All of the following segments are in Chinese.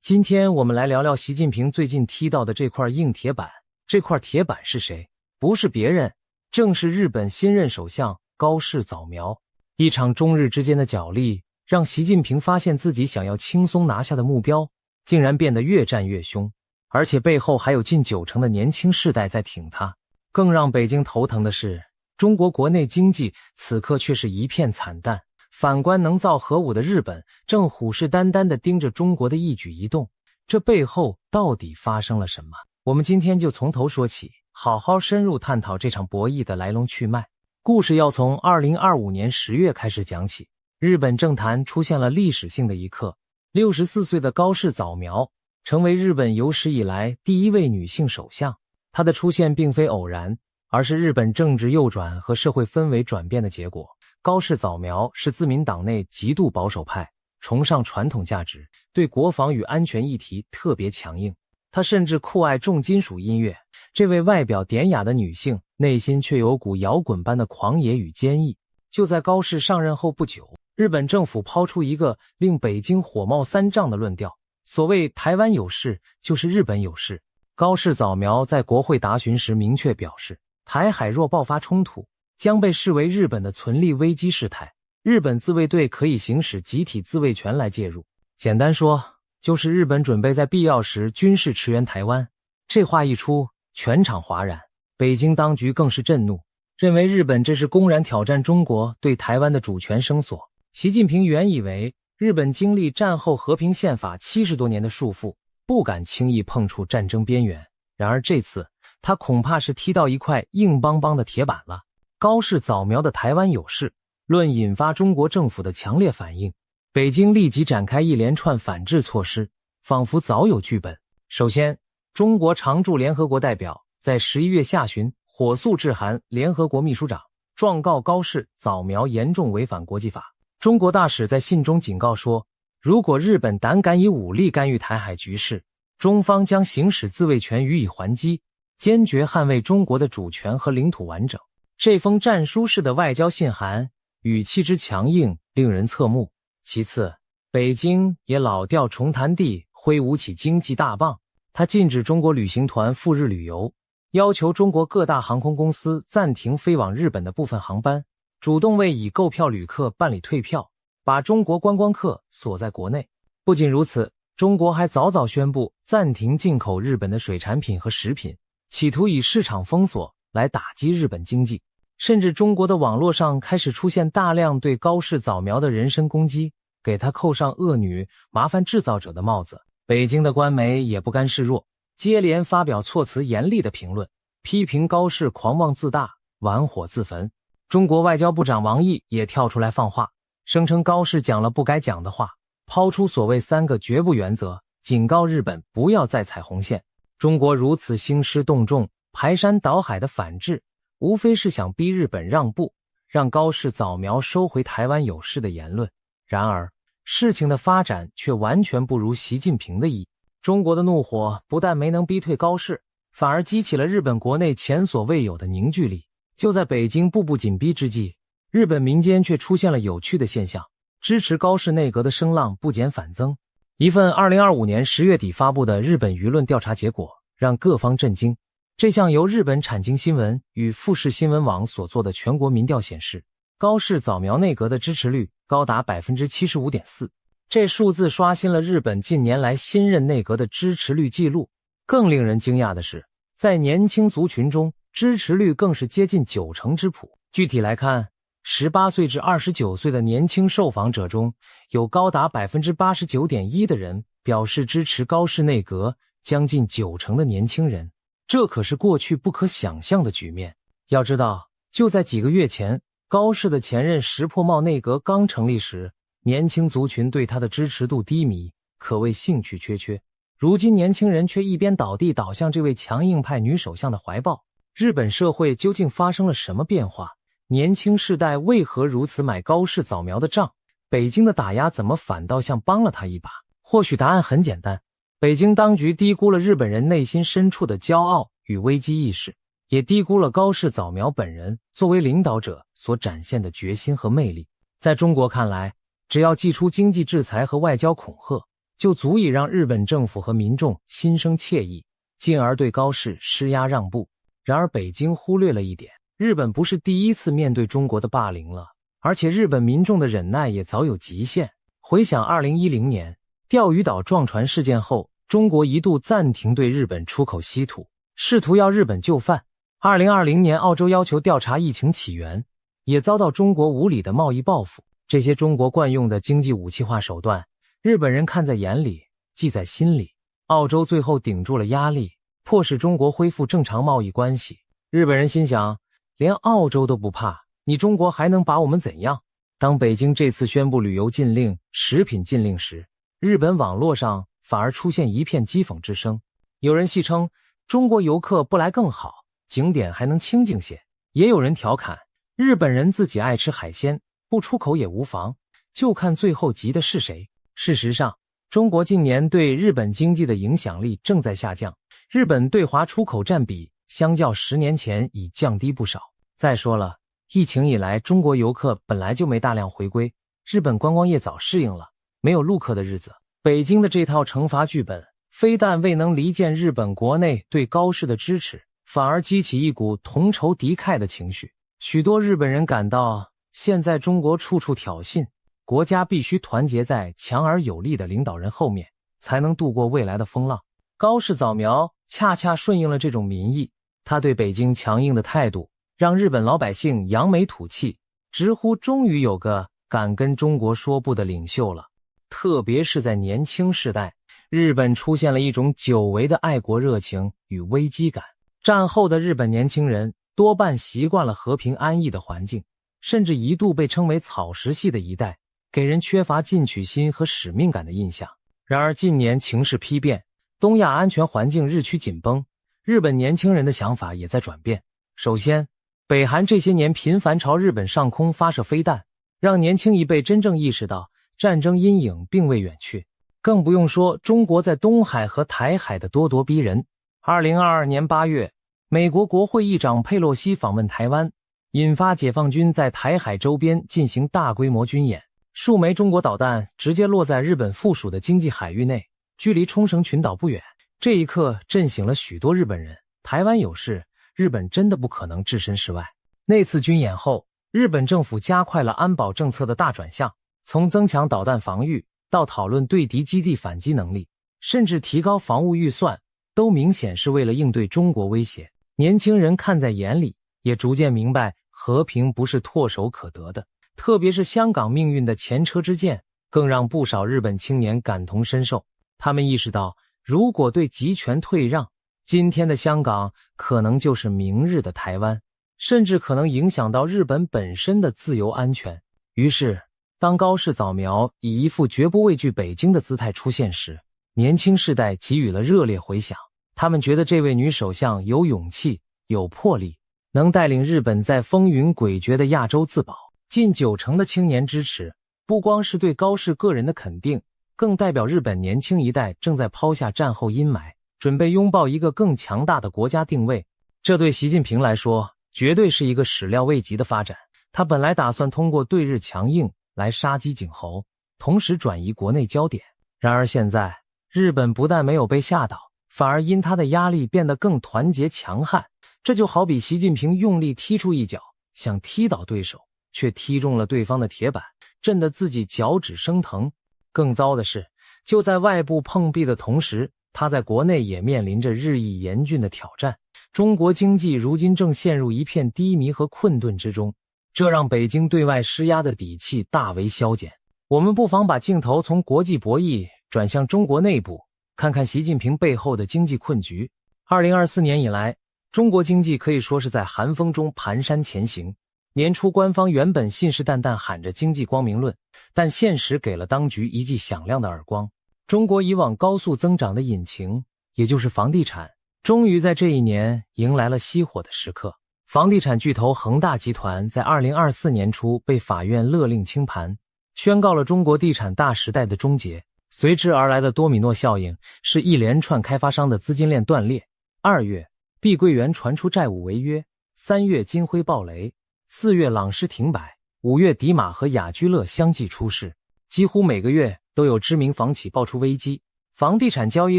今天我们来聊聊习近平最近踢到的这块硬铁板。这块铁板是谁？不是别人，正是日本新任首相高市早苗。一场中日之间的角力，让习近平发现自己想要轻松拿下的目标，竟然变得越战越凶，而且背后还有近90%的年轻世代在挺他。更让北京头疼的是，中国国内经济此刻却是一片惨淡。反观能造核武的日本，正虎视眈眈地盯着中国的一举一动，这背后到底发生了什么？我们今天就从头说起，好好深入探讨这场博弈的来龙去脉。故事要从2025年10月开始讲起。日本政坛出现了历史性的一刻，64岁的高市早苗成为日本有史以来第一位女性首相。她的出现并非偶然，而是日本政治右转和社会氛围转变的结果。高市早苗是自民党内极度保守派，崇尚传统价值，对国防与安全议题特别强硬。她甚至酷爱重金属音乐。这位外表典雅的女性，内心却有股摇滚般的狂野与坚毅。就在高市上任后不久，日本政府抛出一个令北京火冒三丈的论调，所谓台湾有事，就是日本有事。高市早苗在国会答询时明确表示，台海若爆发冲突，将被视为日本的存立危机事态，日本自卫队可以行使集体自卫权来介入。简单说，就是日本准备在必要时军事驰援台湾。这话一出，全场哗然，北京当局更是震怒，认为日本这是公然挑战中国对台湾的主权声索。习近平原以为日本经历战后和平宪法70多年的束缚，不敢轻易碰触战争边缘，然而这次他恐怕是踢到一块硬邦邦的铁板了。高市早苗的台湾有事论引发中国政府的强烈反应，北京立即展开一连串反制措施，仿佛早有剧本。首先，中国常驻联合国代表在11月下旬火速致函联合国秘书长，状告高市早苗严重违反国际法。中国大使在信中警告说，如果日本胆敢以武力干预台海局势，中方将行使自卫权予以还击，坚决捍卫中国的主权和领土完整。这封战书式的外交信函语气之强硬令人侧目。其次，北京也老调重弹地挥舞起经济大棒，他禁止中国旅行团赴日旅游，要求中国各大航空公司暂停飞往日本的部分航班，主动为已购票旅客办理退票，把中国观光客锁在国内。不仅如此，中国还早早宣布暂停进口日本的水产品和食品，企图以市场封锁来打击日本经济。甚至中国的网络上开始出现大量对高市早苗的人身攻击，给他扣上恶女、麻烦制造者的帽子。北京的官媒也不甘示弱，接连发表措辞严厉的评论，批评高市狂妄自大、玩火自焚。中国外交部长王毅也跳出来放话，声称高市讲了不该讲的话，抛出所谓3个绝不原则，警告日本不要再踩红线。中国如此兴师动众、排山倒海的反制，无非是想逼日本让步，让高市早苗收回台湾有事的言论。然而，事情的发展却完全不如习近平的意。中国的怒火不但没能逼退高市，反而激起了日本国内前所未有的凝聚力。就在北京步步紧逼之际，日本民间却出现了有趣的现象，支持高市内阁的声浪不减反增。一份2025年10月底发布的日本舆论调查结果让各方震惊。这项由日本产经新闻与富士新闻网所做的全国民调显示，高市早苗内阁的支持率高达 75.4%， 这数字刷新了日本近年来新任内阁的支持率记录。更令人惊讶的是，在年轻族群中，支持率更是接近90%之谱。具体来看，18岁至29岁的年轻受访者中，有高达 89.1% 的人表示支持高市内阁，将近90%的年轻人。这可是过去不可想象的局面。要知道，就在几个月前，高市的前任石破茂内阁刚成立时，年轻族群对他的支持度低迷，可谓兴趣缺缺。如今年轻人却一边倒地倒向这位强硬派女首相的怀抱。日本社会究竟发生了什么变化？年轻世代为何如此买高市早苗的账？北京的打压怎么反倒像帮了他一把？或许答案很简单，北京当局低估了日本人内心深处的骄傲与危机意识，也低估了高市早苗本人作为领导者所展现的决心和魅力。在中国看来，只要祭出经济制裁和外交恐吓，就足以让日本政府和民众心生怯意，进而对高氏施压让步。然而北京忽略了一点，日本不是第一次面对中国的霸凌了，而且日本民众的忍耐也早有极限。回想2010年钓鱼岛撞船事件后，中国一度暂停对日本出口稀土，试图要日本就范。2020年澳洲要求调查疫情起源，也遭到中国无理的贸易报复。这些中国惯用的经济武器化手段，日本人看在眼里，记在心里。澳洲最后顶住了压力，迫使中国恢复正常贸易关系。日本人心想，连澳洲都不怕，你中国还能把我们怎样？当北京这次宣布旅游禁令、食品禁令时，日本网络上反而出现一片讥讽之声。有人戏称中国游客不来更好，景点还能清静些。也有人调侃日本人自己爱吃海鲜，不出口也无妨，就看最后急的是谁。事实上，中国近年对日本经济的影响力正在下降，日本对华出口占比相较10年前已降低不少。再说了，疫情以来中国游客本来就没大量回归，日本观光业早适应了没有陆客的日子。北京的这套惩罚剧本非但未能离间日本国内对高氏的支持，反而激起一股同仇敌忾的情绪。许多日本人感到现在中国处处挑衅，国家必须团结在强而有力的领导人后面，才能度过未来的风浪。高氏早苗恰恰顺应了这种民意，他对北京强硬的态度让日本老百姓扬眉吐气，直呼终于有个敢跟中国说不的领袖了。特别是在年轻世代，日本出现了一种久违的爱国热情与危机感。战后的日本年轻人多半习惯了和平安逸的环境，甚至一度被称为草食系的一代，给人缺乏进取心和使命感的印象。然而近年情势批变，东亚安全环境日趋紧绷，日本年轻人的想法也在转变。首先，北韩这些年频繁朝日本上空发射飞弹，让年轻一辈真正意识到战争阴影并未远去。更不用说中国在东海和台海的咄咄逼人。2022年8月，美国国会议长佩洛西访问台湾，引发解放军在台海周边进行大规模军演，数枚中国导弹直接落在日本附属的经济海域内，距离冲绳群岛不远。这一刻震醒了许多日本人，台湾有事，日本真的不可能置身事外。那次军演后，日本政府加快了安保政策的大转向，从增强导弹防御到讨论对敌基地反击能力，甚至提高防务预算，都明显是为了应对中国威胁。年轻人看在眼里，也逐渐明白和平不是唾手可得的。特别是香港命运的前车之鉴，更让不少日本青年感同身受。他们意识到，如果对集权退让，今天的香港可能就是明日的台湾，甚至可能影响到日本本身的自由安全。于是，当高市早苗以一副绝不畏惧北京的姿态出现时，年轻世代给予了热烈回响。他们觉得这位女首相有勇气、有魄力，能带领日本在风云诡谲的亚洲自保。近90%的青年支持，不光是对高市个人的肯定，更代表日本年轻一代正在抛下战后阴霾，准备拥抱一个更强大的国家定位。这对习近平来说，绝对是一个始料未及的发展。他本来打算通过对日强硬来杀鸡儆猴，同时转移国内焦点。然而现在，日本不但没有被吓倒，反而因他的压力变得更团结强悍。这就好比习近平用力踢出一脚，想踢倒对手，却踢中了对方的铁板，震得自己脚趾生疼。更糟的是，就在外部碰壁的同时，他在国内也面临着日益严峻的挑战。中国经济如今正陷入一片低迷和困顿之中，这让北京对外施压的底气大为消减。我们不妨把镜头从国际博弈转向中国内部，看看习近平背后的经济困局。2024年以来，中国经济可以说是在寒风中蹒跚前行。年初官方原本信誓旦旦喊着经济光明论，但现实给了当局一记响亮的耳光。中国以往高速增长的引擎，也就是房地产，终于在这一年迎来了熄火的时刻。房地产巨头恒大集团在2024年初被法院勒令清盘，宣告了中国地产大时代的终结。随之而来的多米诺效应是一连串开发商的资金链断裂。2月，碧桂园传出债务违约；3月，金辉暴雷；4月，朗诗停摆；5月，迪马和雅居乐相继出事。几乎每个月都有知名房企爆出危机，房地产交易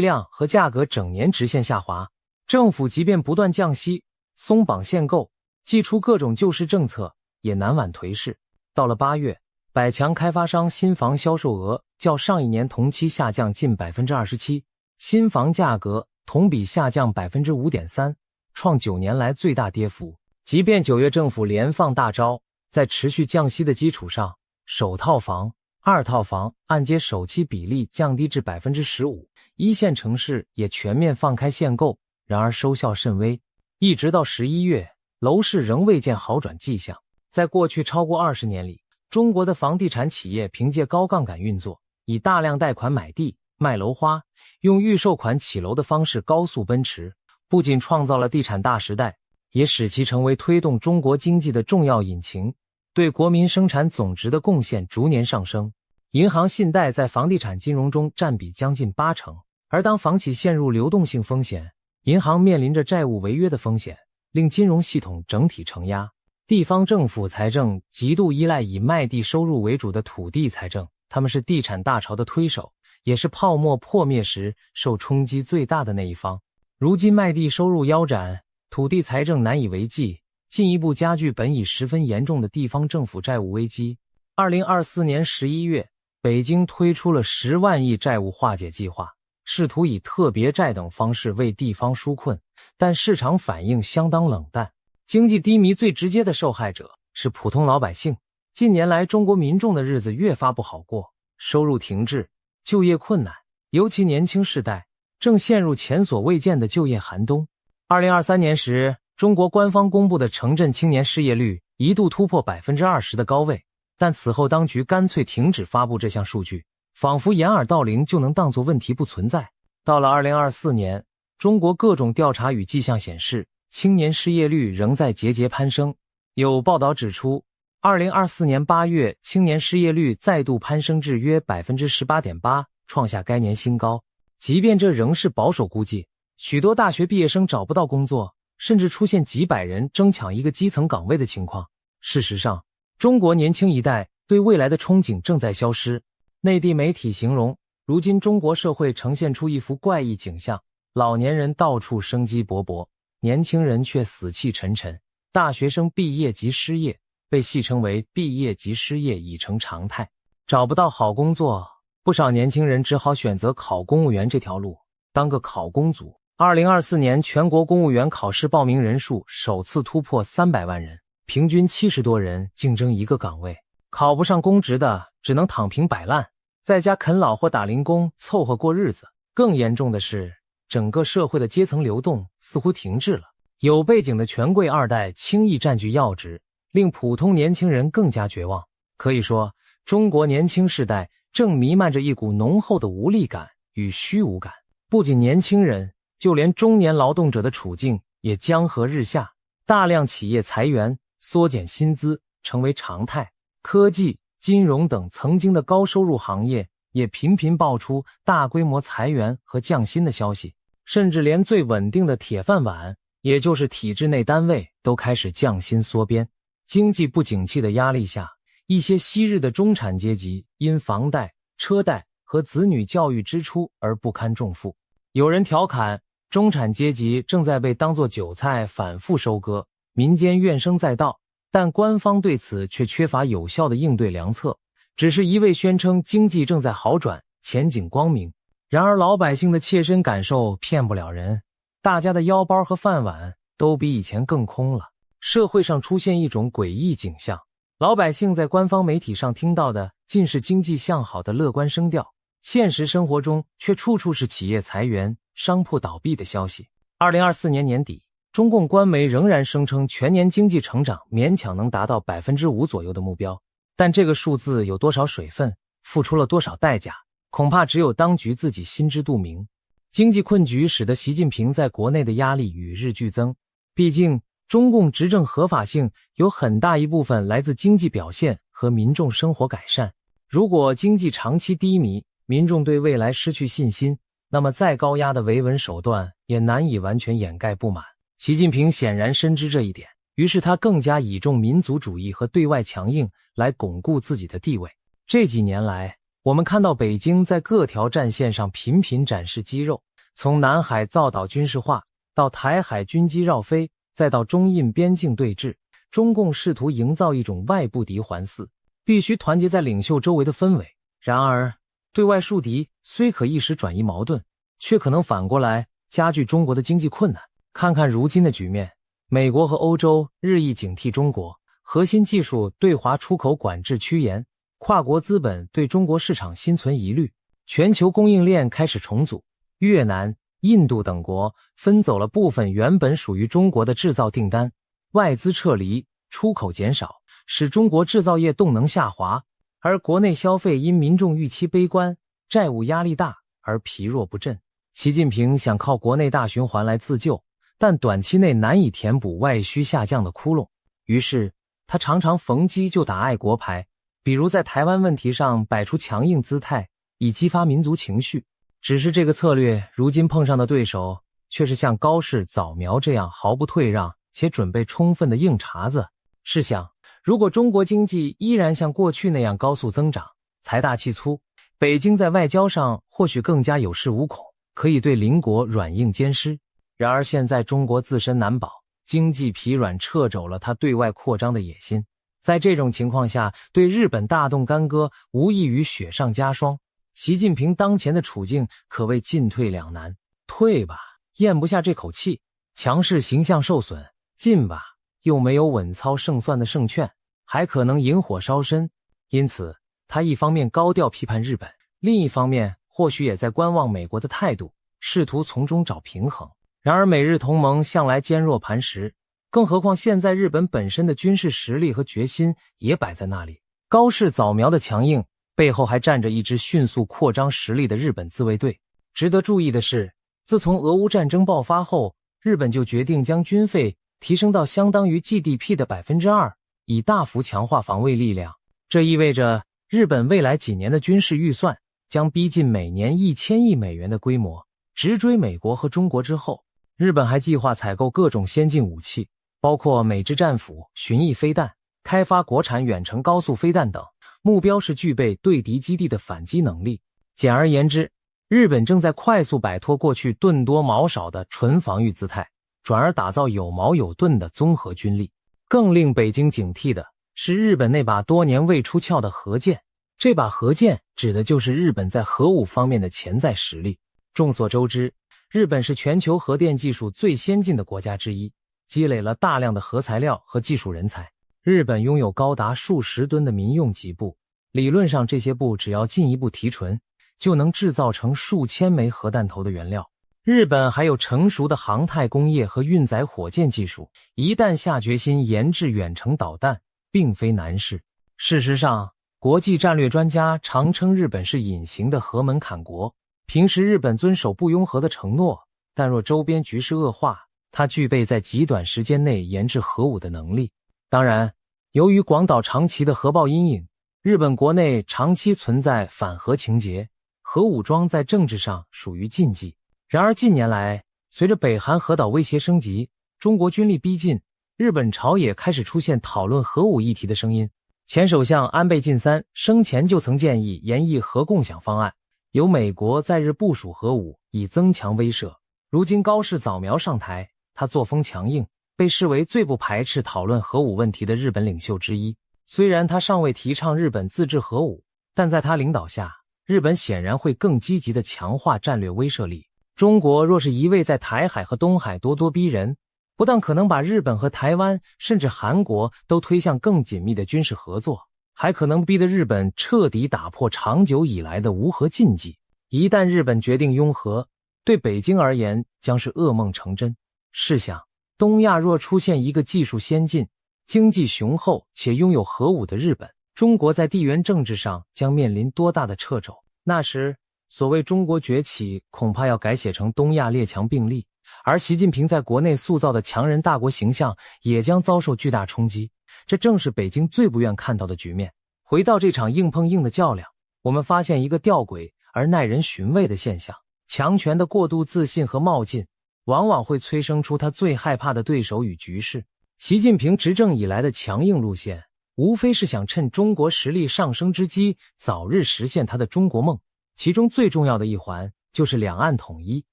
量和价格整年直线下滑。政府即便不断降息、松绑限购，祭出各种救市政策，也难挽颓势。到了8月，百强开发商新房销售额较上一年同期下降近 27%， 新房价格同比下降 5.3%， 创9年来最大跌幅。即便9月政府连放大招，在持续降息的基础上，首套房、二套房按揭首期比例降低至 15%， 一线城市也全面放开限购，然而收效甚微。一直到11月，楼市仍未见好转迹象。在过去超过20年里，中国的房地产企业凭借高杠杆运作，以大量贷款买地、卖楼花，用预售款起楼的方式高速奔驰，不仅创造了地产大时代，也使其成为推动中国经济的重要引擎，对国民生产总值的贡献逐年上升。银行信贷在房地产金融中占比将近80%，而当房企陷入流动性风险，银行面临着债务违约的风险，令金融系统整体承压。地方政府财政极度依赖以卖地收入为主的土地财政，他们是地产大潮的推手，也是泡沫破灭时受冲击最大的那一方。如今卖地收入腰斩，土地财政难以为继，进一步加剧本已十分严重的地方政府债务危机。2024年11月，北京推出了10万亿债务化解计划，试图以特别债等方式为地方纾困，但市场反应相当冷淡。经济低迷最直接的受害者是普通老百姓。近年来，中国民众的日子越发不好过，收入停滞，就业困难，尤其年轻世代正陷入前所未见的就业寒冬。2023年时，中国官方公布的城镇青年失业率一度突破 20% 的高位，但此后当局干脆停止发布这项数据，仿佛掩耳盗铃就能当作问题不存在。到了2024年，中国各种调查与迹象显示，青年失业率仍在节节攀升。有报道指出，2024年8月，青年失业率再度攀升至约 18.8%， 创下该年新高。即便这仍是保守估计，许多大学毕业生找不到工作，甚至出现几百人争抢一个基层岗位的情况。事实上，中国年轻一代对未来的憧憬正在消失。内地媒体形容，如今中国社会呈现出一幅怪异景象，老年人到处生机勃勃，年轻人却死气沉沉。大学生毕业即失业，被戏称为毕业即失业已成常态。找不到好工作，不少年轻人只好选择考公务员这条路，当个考公族。2024年全国公务员考试报名人数首次突破300万人，平均70多人竞争一个岗位。考不上公职的只能躺平摆烂，在家啃老或打零工凑合过日子。更严重的是，整个社会的阶层流动似乎停滞了。有背景的权贵二代轻易占据要职，令普通年轻人更加绝望。可以说，中国年轻世代正弥漫着一股浓厚的无力感与虚无感。不仅年轻人，就连中年劳动者的处境也江河日下，大量企业裁员、缩减薪资成为常态。科技、金融等曾经的高收入行业也频频爆出大规模裁员和降薪的消息，甚至连最稳定的铁饭碗，也就是体制内单位都开始降薪缩编。经济不景气的压力下，一些昔日的中产阶级因房贷、车贷和子女教育支出而不堪重负。有人调侃，中产阶级正在被当作韭菜反复收割，民间怨声载道，但官方对此却缺乏有效的应对良策，只是一味宣称经济正在好转，前景光明。然而老百姓的切身感受骗不了人，大家的腰包和饭碗都比以前更空了。社会上出现一种诡异景象，老百姓在官方媒体上听到的尽是经济向好的乐观声调，现实生活中却处处是企业裁员、商铺倒闭的消息。2024年年底，中共官媒仍然声称全年经济成长勉强能达到 5% 左右的目标，但这个数字有多少水分，付出了多少代价，恐怕只有当局自己心知肚明。经济困局使得习近平在国内的压力与日俱增，毕竟中共执政合法性有很大一部分来自经济表现和民众生活改善。如果经济长期低迷，民众对未来失去信心，那么再高压的维稳手段也难以完全掩盖不满。习近平显然深知这一点，于是他更加倚重民族主义和对外强硬来巩固自己的地位。这几年来，我们看到北京在各条战线上频频展示肌肉，从南海造岛军事化，到台海军机绕飞，再到中印边境对峙，中共试图营造一种外部敌环4，必须团结在领袖周围的氛围。然而，对外树敌虽可一时转移矛盾，却可能反过来加剧中国的经济困难。看看如今的局面，美国和欧洲日益警惕中国，核心技术对华出口管制趋严，跨国资本对中国市场心存疑虑，全球供应链开始重组，越南、印度等国分走了部分原本属于中国的制造订单，外资撤离，出口减少，使中国制造业动能下滑，而国内消费因民众预期悲观，债务压力大而疲弱不振。习近平想靠国内大循环来自救，但短期内难以填补外需下降的窟窿，于是他常常逢机就打爱国牌，比如在台湾问题上摆出强硬姿态，以激发民族情绪。只是这个策略如今碰上的对手却是像高市早苗这样毫不退让且准备充分的硬茬子。试想，如果中国经济依然像过去那样高速增长，财大气粗，北京在外交上或许更加有恃无恐，可以对邻国软硬兼施。然而现在中国自身难保，经济疲软掣肘了他对外扩张的野心。在这种情况下，对日本大动干戈无异于雪上加霜。习近平当前的处境可谓进退两难，退吧，咽不下这口气，强势形象受损；进吧，又没有稳操胜算的胜券，还可能引火烧身。因此，他一方面高调批判日本，另一方面或许也在观望美国的态度，试图从中找平衡。然而美日同盟向来坚若磐石，更何况现在日本本身的军事实力和决心也摆在那里。高市早苗的强硬背后还站着一支迅速扩张实力的日本自卫队。值得注意的是，自从俄乌战争爆发后，日本就决定将军费提升到相当于 GDP 的 2%， 以大幅强化防卫力量。这意味着日本未来几年的军事预算将逼近每年1000亿美元的规模，直追美国和中国之后。日本还计划采购各种先进武器，包括美制战斧、巡弋飞弹，开发国产远程高速飞弹等，目标是具备对敌基地的反击能力。简而言之，日本正在快速摆脱过去盾多矛少的纯防御姿态，转而打造有矛有盾的综合军力。更令北京警惕的是日本那把多年未出鞘的核舰，这把核舰指的就是日本在核武方面的潜在实力。众所周知，日本是全球核电技术最先进的国家之一，积累了大量的核材料和技术人才。日本拥有高达数十吨的民用级部，理论上这些部只要进一步提纯，就能制造成数千枚核弹头的原料。日本还有成熟的航太工业和运载火箭技术，一旦下决心研制远程导弹，并非难事。事实上，国际战略专家常称日本是隐形的核门槛国。平时日本遵守不拥核的承诺，但若周边局势恶化，它具备在极短时间内研制核武的能力。当然，由于广岛长崎的核爆阴影，日本国内长期存在反核情节，核武装在政治上属于禁忌。然而近年来，随着北韩核岛威胁升级，中国军力逼近，日本朝野开始出现讨论核武议题的声音。前首相安倍晋三生前就曾建议研议核共享方案，由美国在日部署核武，以增强威慑。如今高市早苗上台，他作风强硬，被视为最不排斥讨论核武问题的日本领袖之一。虽然他尚未提倡日本自制核武，但在他领导下，日本显然会更积极地强化战略威慑力。中国若是一味在台海和东海咄咄逼人，不但可能把日本和台湾甚至韩国都推向更紧密的军事合作，还可能逼得日本彻底打破长久以来的无核禁忌。一旦日本决定拥核，对北京而言将是噩梦成真。试想，东亚若出现一个技术先进、经济雄厚且拥有核武的日本，中国在地缘政治上将面临多大的掣肘？那时，所谓中国崛起恐怕要改写成东亚列强并立，而习近平在国内塑造的强人大国形象也将遭受巨大冲击。这正是北京最不愿看到的局面。回到这场硬碰硬的较量，我们发现一个吊诡而耐人寻味的现象：强权的过度自信和冒进，往往会催生出他最害怕的对手与局势。习近平执政以来的强硬路线，无非是想趁中国实力上升之机，早日实现他的中国梦。其中最重要的一环就是两岸统一。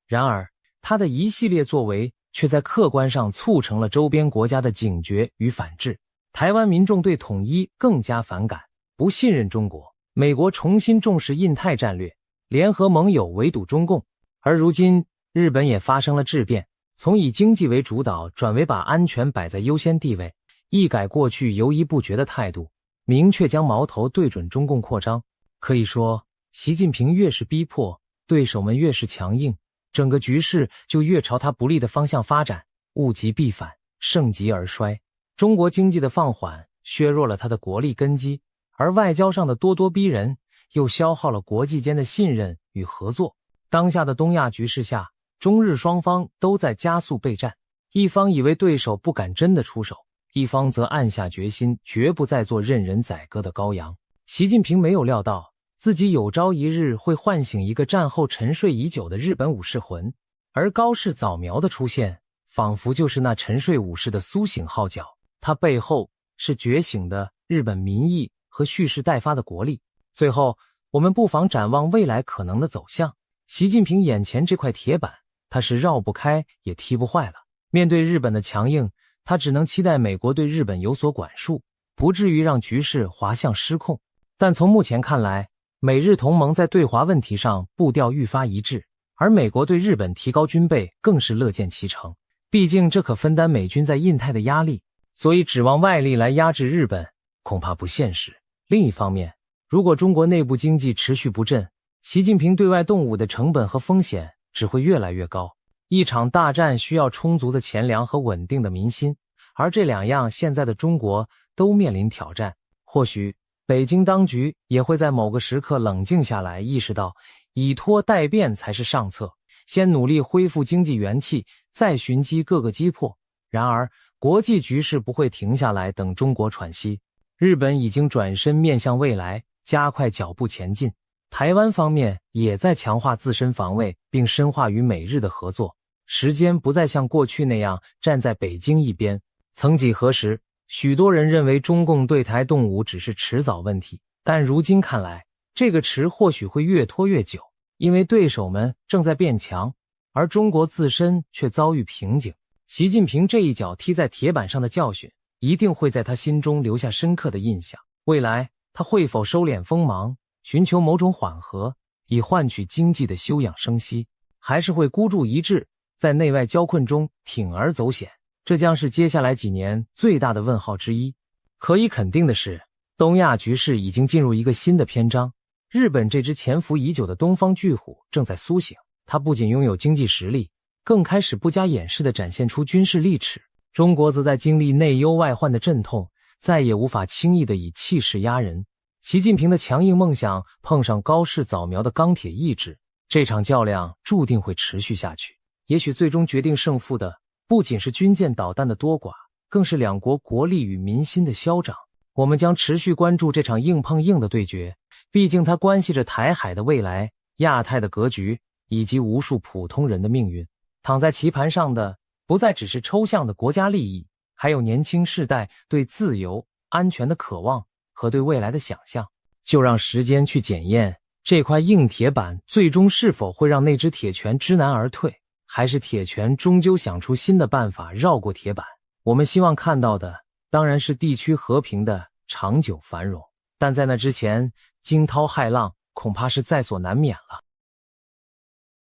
然而，他的一系列作为却在客观上促成了周边国家的警觉与反制。台湾民众对统一更加反感，不信任中国。美国重新重视印太战略，联合盟友围堵中共。而如今，日本也发生了质变，从以经济为主导转为把安全摆在优先地位，一改过去犹疑不决的态度，明确将矛头对准中共扩张。可以说，习近平越是逼迫，对手们越是强硬，整个局势就越朝他不利的方向发展，物极必反，盛极而衰。中国经济的放缓削弱了他的国力根基，而外交上的咄咄逼人又消耗了国际间的信任与合作。当下的东亚局势下，中日双方都在加速备战，一方以为对手不敢真的出手，一方则暗下决心绝不再做任人宰割的羔羊。习近平没有料到自己有朝一日会唤醒一个战后沉睡已久的日本武士魂，而高市早苗的出现仿佛就是那沉睡武士的苏醒号角，他背后是觉醒的日本民意和蓄势待发的国力。最后，我们不妨展望未来可能的走向。习近平眼前这块铁板，他是绕不开也踢不坏了。面对日本的强硬，他只能期待美国对日本有所管束，不至于让局势滑向失控。但从目前看来，美日同盟在对华问题上步调愈发一致，而美国对日本提高军备更是乐见其成。毕竟这可分担美军在印太的压力，所以指望外力来压制日本恐怕不现实。另一方面，如果中国内部经济持续不振，习近平对外动武的成本和风险只会越来越高。一场大战需要充足的钱粮和稳定的民心，而这两样现在的中国都面临挑战。或许北京当局也会在某个时刻冷静下来，意识到以拖待变才是上策，先努力恢复经济元气，再寻机各个击破。然而国际局势不会停下来等中国喘息，日本已经转身面向未来，加快脚步前进。台湾方面也在强化自身防卫，并深化与美日的合作。时间不再像过去那样站在北京一边。曾几何时，许多人认为中共对台动武只是迟早问题，但如今看来，这个迟或许会越拖越久，因为对手们正在变强，而中国自身却遭遇瓶颈。习近平这一脚踢在铁板上的教训，一定会在他心中留下深刻的印象。未来他会否收敛锋芒，寻求某种缓和，以换取经济的休养生息，还是会孤注一掷，在内外交困中铤而走险？这将是接下来几年最大的问号之一。可以肯定的是，东亚局势已经进入一个新的篇章。日本这只潜伏已久的东方巨虎正在苏醒，它不仅拥有经济实力，更开始不加掩饰地展现出军事力尺。中国则在经历内忧外患的阵痛，再也无法轻易地以气势压人。习近平的强硬梦想碰上高市早苗的钢铁意志，这场较量注定会持续下去。也许最终决定胜负的不仅是军舰导弹的多寡，更是两国国力与民心的消长。我们将持续关注这场硬碰硬的对决，毕竟它关系着台海的未来、亚太的格局以及无数普通人的命运。躺在棋盘上的不再只是抽象的国家利益，还有年轻世代对自由、安全的渴望和对未来的想象。就让时间去检验这块硬铁板最终是否会让那只铁拳知难而退，还是铁拳终究想出新的办法绕过铁板。我们希望看到的当然是地区和平的长久繁荣，但在那之前惊涛骇浪恐怕是在所难免了。